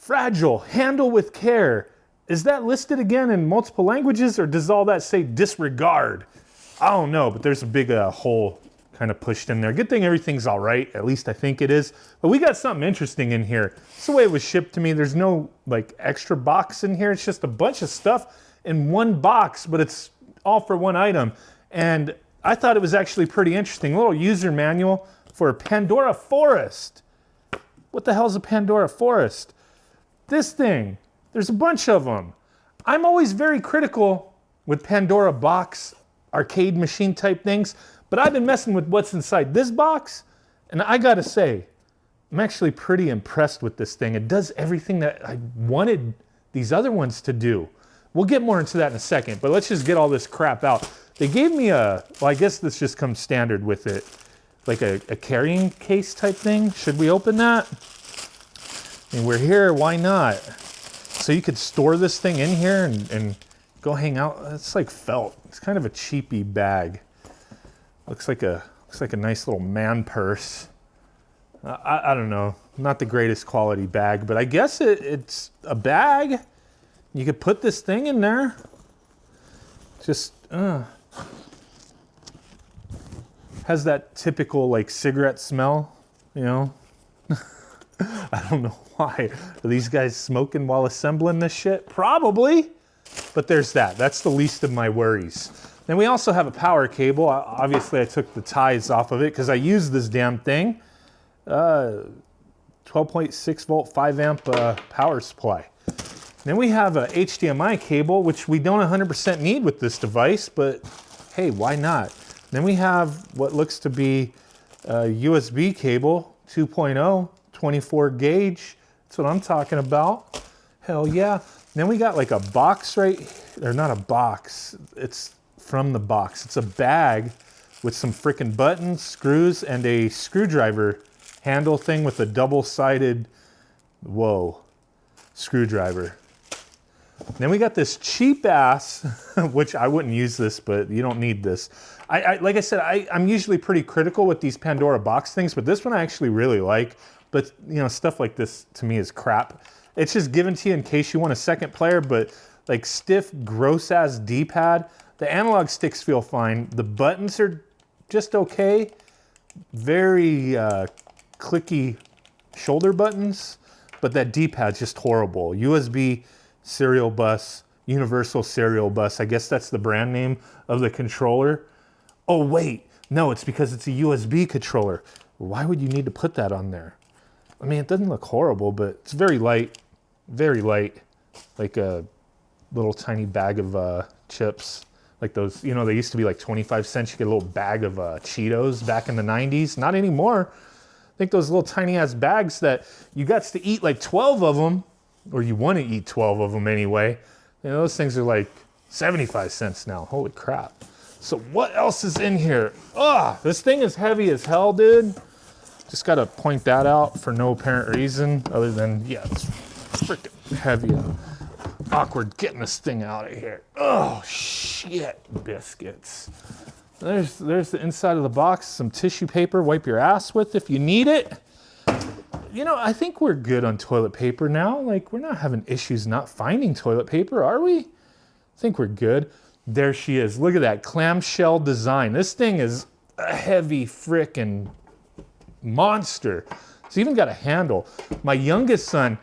Fragile, handle with care. Is that listed again in multiple languages, or does all that say disregard? I don't know, but there's a big hole kind of pushed in there. Good thing everything's all right, at least I think it is. But we got something interesting in here. It's the way it was shipped to me. There's no like extra box in here. It's just a bunch of stuff in one box, but it's all for one item. And I thought it was actually pretty interesting. A little user manual for Pandora Forrest. What the hell is a Pandora Forrest? This thing, there's a bunch of them. I'm always very critical with Pandora box, arcade machine type things, but I've been messing with what's inside this box, and I gotta say, I'm actually pretty impressed with this thing. It does everything that I wanted these other ones to do. We'll get more into that in a second, but let's just get all this crap out. They gave me well, I guess this just comes standard with it, like a carrying case type thing. Should we open that? I mean, we're here, why not? So you could store this thing in here and go hang out. It's like felt. It's kind of a cheapy bag. Looks like a nice little man purse. I don't know, not the greatest quality bag, but I guess it's a bag. You could put this thing in there. Just has that typical like cigarette smell, you know. I don't know why. Are these guys smoking while assembling this shit? Probably. But there's that. That's the least of my worries. Then we also have a power cable. Obviously, I took the ties off of it because I use this damn thing. 12.6 volt, 5 amp power supply. Then we have a HDMI cable, which we don't 100% need with this device, but hey, why not? Then we have what looks to be a USB cable, 2.0, 24 gauge. That's what I'm talking about. Hell yeah. Then we got like a box right, or not a box, it's from the box. It's a bag with some freaking buttons, screws, and a screwdriver handle thing with a double-sided, whoa, screwdriver. Then we got this cheap ass, which I wouldn't use this, but you don't need this. Like I said, I'm usually pretty critical with these Pandora box things, but this one I actually really like. But you know, stuff like this to me is crap. It's just given to you in case you want a second player, but like stiff, gross ass D-pad. The analog sticks feel fine. The buttons are just okay. Very clicky shoulder buttons, but that D-pad's just horrible. USB serial bus, universal serial bus. I guess that's the brand name of the controller. Oh wait, no, it's because it's a USB controller. Why would you need to put that on there? I mean, it doesn't look horrible, but it's very light, like a little tiny bag of chips. Like those, you know, they used to be like 25 cents. You get a little bag of Cheetos back in the 90s. Not anymore. I think those little tiny ass bags that you got to eat like 12 of them, or you want to eat 12 of them anyway. You know, those things are like 75 cents now. Holy crap. So what else is in here? Ugh, this thing is heavy as hell, dude. Just got to point that out for no apparent reason other than, yeah, it's freaking heavy. Awkward getting this thing out of here. Oh, shit, biscuits. There's the inside of the box, some tissue paper, wipe your ass with if you need it. You know, I think we're good on toilet paper now. Like, we're not having issues not finding toilet paper, are we? I think we're good. There she is. Look at that clamshell design. This thing is a heavy frickin' monster. It's even got a handle. My youngest son,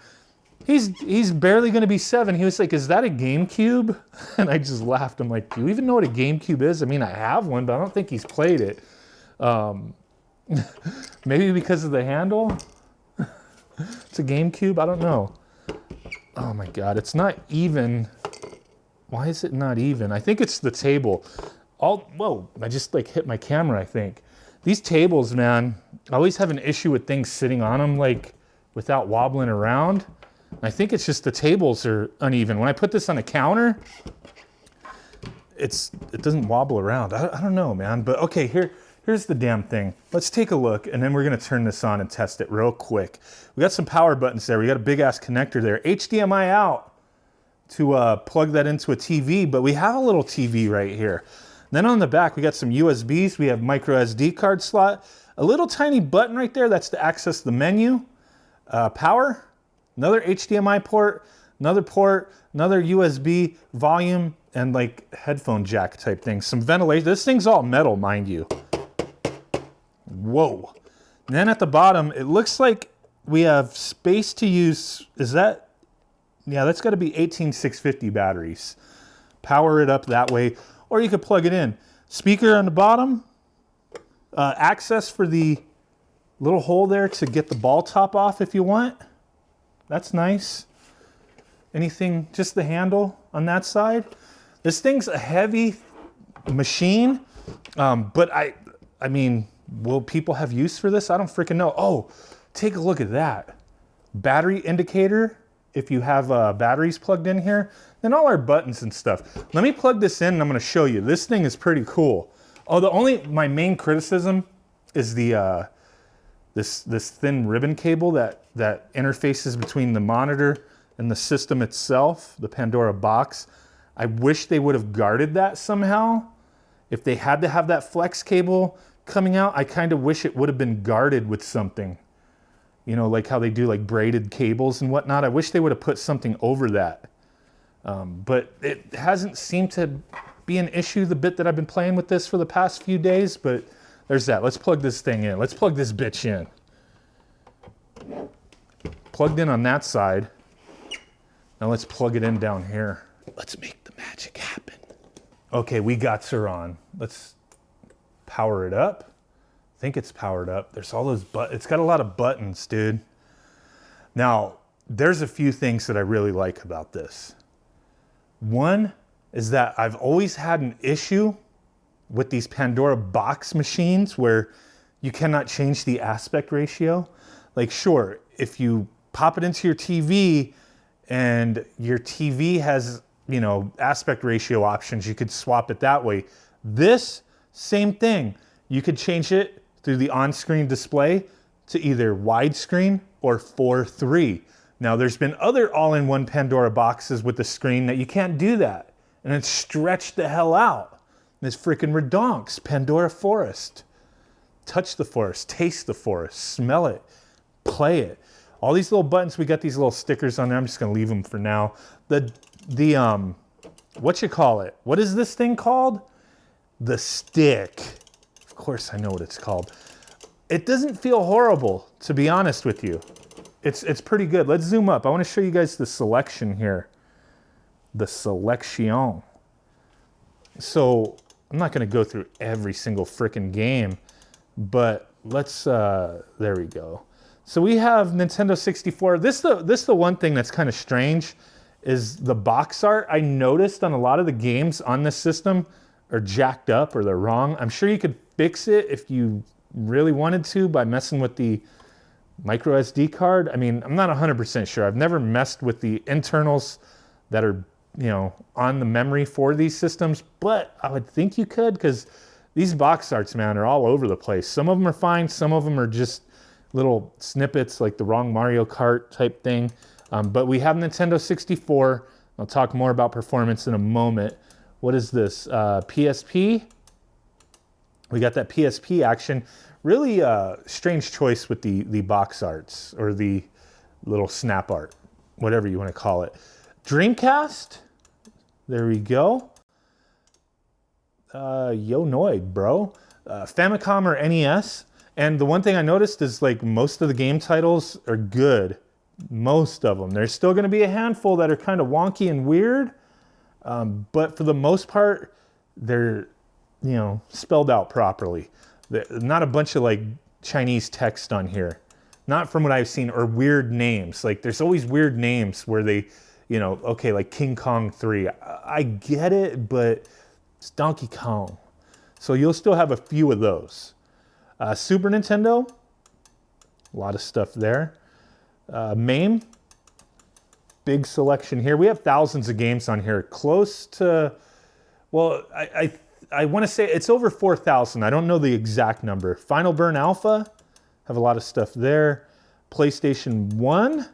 he's barely gonna be 7. He was like, is that a GameCube? And I just laughed. I'm like, do you even know what a GameCube is? I mean, I have one, but I don't think he's played it. Maybe because of the handle? It's a GameCube, I don't know. Oh my God, it's not even. Why is it not even? I think it's the table. Whoa, I just like hit my camera, I think. These tables, man, I always have an issue with things sitting on them, like without wobbling around. I think it's just the tables are uneven. When I put this on a counter, it doesn't wobble around. I don't know, man, but okay, here's the damn thing. Let's take a look, and then we're gonna turn this on and test it real quick. We got some power buttons there. We got a big ass connector there. HDMI out to plug that into a TV, but we have a little TV right here. Then on the back, we got some USBs. We have micro SD card slot, a little tiny button right there. That's to access the menu, power, Another HDMI port, another USB, volume, and like headphone jack type thing. Some ventilation. This thing's all metal, mind you. Whoa. And then at the bottom, it looks like we have space to use. Is that? Yeah, that's got to be 18650 batteries. Power it up that way, or you could plug it in. Speaker on the bottom. Access for the little hole there to get the ball top off if you want. That's nice. Anything, just the handle on that side. This thing's a heavy machine, but I mean, will people have use for this? I don't freaking know. Oh, take a look at that. Battery indicator, if you have batteries plugged in here, then all our buttons and stuff. Let me plug this in and I'm gonna show you. This thing is pretty cool. Oh, my main criticism is the this thin ribbon cable that interfaces between the monitor and the system itself, the Pandora box. I wish they would have guarded that somehow. If they had to have that flex cable coming out, I kind of wish it would have been guarded with something. You know, like how they do like braided cables and whatnot. I wish they would have put something over that. But it hasn't seemed to be an issue the bit that I've been playing with this for the past few days, but there's that. Let's plug this thing in. Let's plug this bitch in. Plugged in on that side. Now let's plug it in down here. Let's make the magic happen. Okay, we got her on. Let's power it up. I think it's powered up. There's all those buttons. It's got a lot of buttons, dude. Now, there's a few things that I really like about this. One is that I've always had an issue with these Pandora box machines where you cannot change the aspect ratio. Like, sure, if you pop it into your TV and your TV has, you know, aspect ratio options, you could swap it that way. This, same thing. You could change it through the on-screen display to either widescreen or 4:3. Now, there's been other all-in-one Pandora boxes with the screen that you can't do that. And it's stretched the hell out. It's freaking redonks. Pandora Forrest. Touch the forest, taste the forest, smell it, play it. All these little buttons, we got these little stickers on there. I'm just gonna leave them for now. What you call it? What is this thing called? The stick. Of course I know what it's called. It doesn't feel horrible, to be honest with you. It's pretty good. Let's zoom up. I wanna show you guys the selection here. The selection. So I'm not gonna go through every single frickin' game, but let's, there we go. So we have Nintendo 64. This the one thing that's kind of strange is the box art. I noticed on a lot of the games on this system are jacked up or they're wrong. I'm sure you could fix it if you really wanted to by messing with the micro SD card. I mean, I'm not 100% sure. I've never messed with the internals that are, you know, on the memory for these systems, but I would think you could, because these box arts, man, are all over the place. Some of them are fine. Some of them are just little snippets, like the wrong Mario Kart type thing. But we have Nintendo 64. I'll talk more about performance in a moment. What is this? PSP. We got that PSP action. Really strange choice with the box arts, or the little snap art, whatever you want to call it. Dreamcast. There we go. Yo Noid, bro. Famicom or NES. And the one thing I noticed is, like, most of the game titles are good. Most of them. There's still going to be a handful that are kind of wonky and weird. But for the most part, they're, you know, spelled out properly. Not a bunch of, like, Chinese text on here. Not from what I've seen, or weird names. Like, there's always weird names where they, you know, okay, like King Kong 3. I get it, but it's Donkey Kong. So you'll still have a few of those. Super Nintendo, a lot of stuff there. MAME, big selection here. We have thousands of games on here, close to, well, I want to say it's over 4,000. I don't know the exact number. Final Burn Alpha, have a lot of stuff there. PlayStation 1, and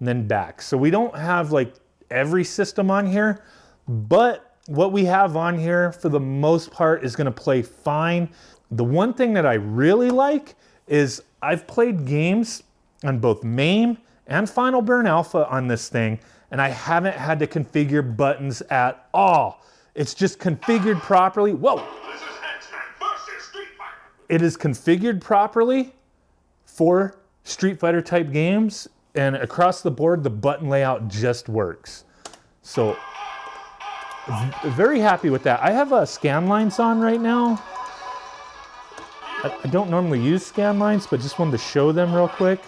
then back. So we don't have, like, every system on here, but what we have on here, for the most part, is going to play fine. The one thing that I really like is I've played games on both MAME and Final Burn Alpha on this thing, and I haven't had to configure buttons at all. It's just configured properly. Whoa! It is configured properly for Street Fighter type games, and across the board, the button layout just works. So, very happy with that. I have scan lines on right now. I don't normally use scan lines, but just wanted to show them real quick.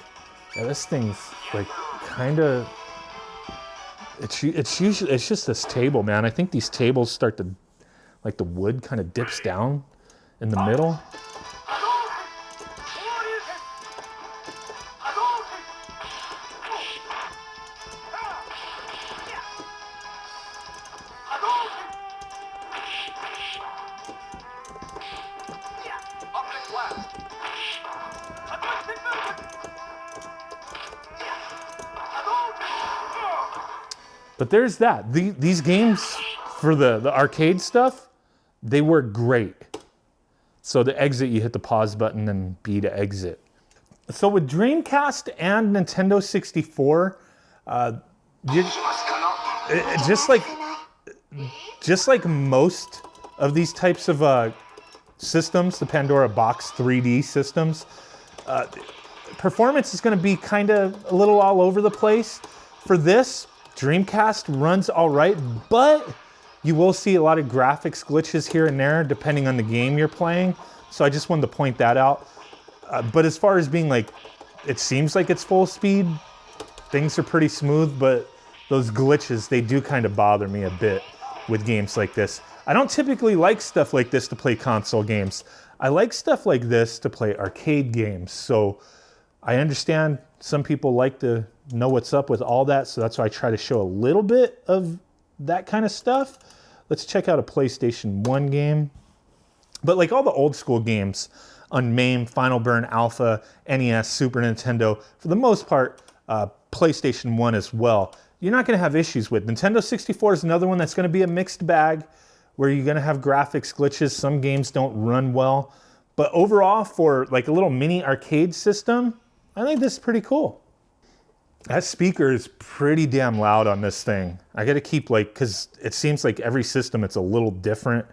Yeah, this thing's like kind of, it's just this table, man. I think these tables start to, like the wood kind of dips down in the middle. But there's that. These games for the arcade stuff, they work great. So to exit, you hit the pause button and B to exit. So with Dreamcast and Nintendo 64, just like most of these types of systems, the Pandora Box 3D systems, performance is going to be kind of a little all over the place. For this, Dreamcast runs all right, but you will see a lot of graphics glitches here and there depending on the game you're playing. So I just wanted to point that out. But as far as being like, it seems like it's full speed, things are pretty smooth, but those glitches, they do kind of bother me a bit with games like this. I don't typically like stuff like this to play console games. I like stuff like this to play arcade games. So I understand some people like to know what's up with all that, so that's why I try to show a little bit of that kind of stuff. Let's check out a PlayStation 1 game. But like all the old school games on MAME, Final Burn Alpha, NES, Super Nintendo, for the most part, PlayStation 1 as well, you're not going to have issues with. Nintendo 64 is another one that's going to be a mixed bag, where you're going to have graphics glitches. Some games don't run well. But overall, for like a little mini arcade system, I think this is pretty cool. That speaker is pretty damn loud on this thing. I got to keep because it seems like every system it's a little different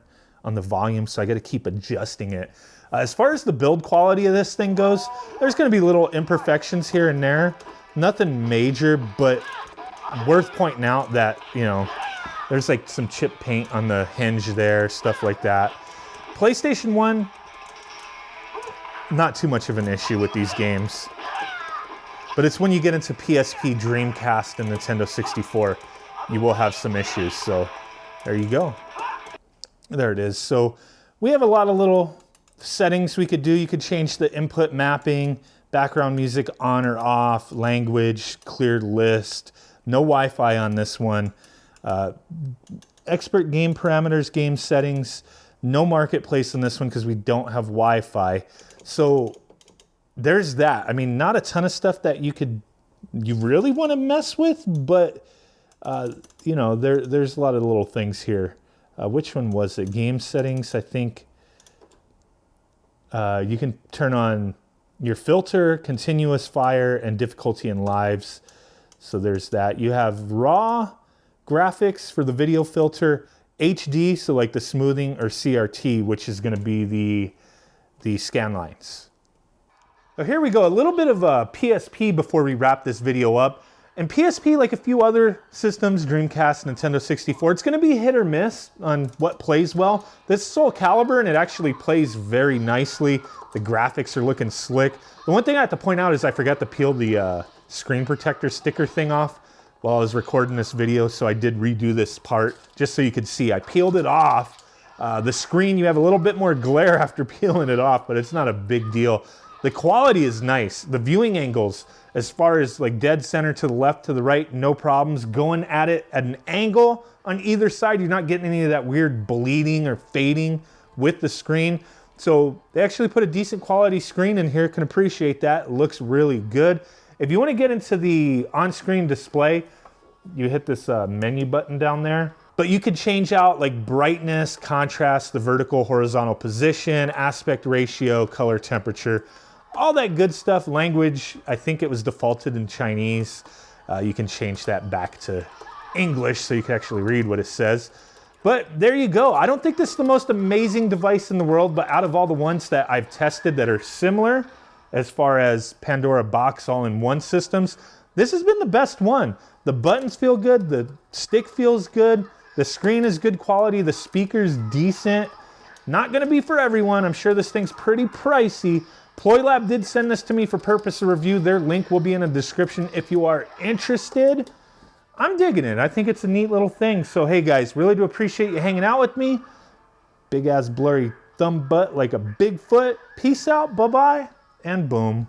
on the volume, so I got to keep adjusting it. As far as the build quality of this thing goes, there's going to be little imperfections here and there. Nothing major, but worth pointing out that, you know, there's like some chip paint on the hinge there, stuff like that. PlayStation 1, not too much of an issue with these games. But it's when you get into PSP, Dreamcast, and Nintendo 64, you will have some issues. So there you go. There it is. So we have a lot of little settings we could do. You could change the input mapping, background music on or off, language, cleared list, no Wi-Fi on this one. Expert game parameters, game settings, no marketplace on this one because we don't have Wi-Fi. So there's that. I mean, not a ton of stuff that you really want to mess with, but you know, there's a lot of little things here. Which one was it? Game settings, I think. You can turn on your filter, continuous fire, and difficulty in lives. So there's that. You have raw graphics for the video filter, HD, so like the smoothing, or CRT, which is going to be the scan lines. So here we go, a little bit of PSP before we wrap this video up. And PSP, like a few other systems, Dreamcast, Nintendo 64, it's gonna be hit or miss on what plays well. This is Soul Calibur, and it actually plays very nicely. The graphics are looking slick. The one thing I have to point out is I forgot to peel the screen protector sticker thing off while I was recording this video, so I did redo this part just so you could see. I peeled it off. The screen, you have a little bit more glare after peeling it off, but it's not a big deal. The quality is nice. The viewing angles, as far as like dead center to the left, to the right, no problems. Going at it at an angle on either side, you're not getting any of that weird bleeding or fading with the screen. So they actually put a decent quality screen in here. Can appreciate that. It looks really good. If you want to get into the on-screen display, you hit this menu button down there. But you could change out like brightness, contrast, the vertical, horizontal position, aspect ratio, color temperature, all that good stuff. Language, I think it was defaulted in Chinese. You can change that back to English so you can actually read what it says. But there you go. I don't think this is the most amazing device in the world, but out of all the ones that I've tested that are similar, as far as Pandora box all-in-one systems, this has been the best one. The buttons feel good, the stick feels good, the screen is good quality, the speaker's decent. Not gonna be for everyone. I'm sure this thing's pretty pricey. PloyLab did send this to me for purpose of review. Their link will be in the description if you are interested. I'm digging it. I think it's a neat little thing. So hey guys, really do appreciate you hanging out with me. Big ass blurry thumb butt like a Bigfoot. Peace out, bye-bye, and boom.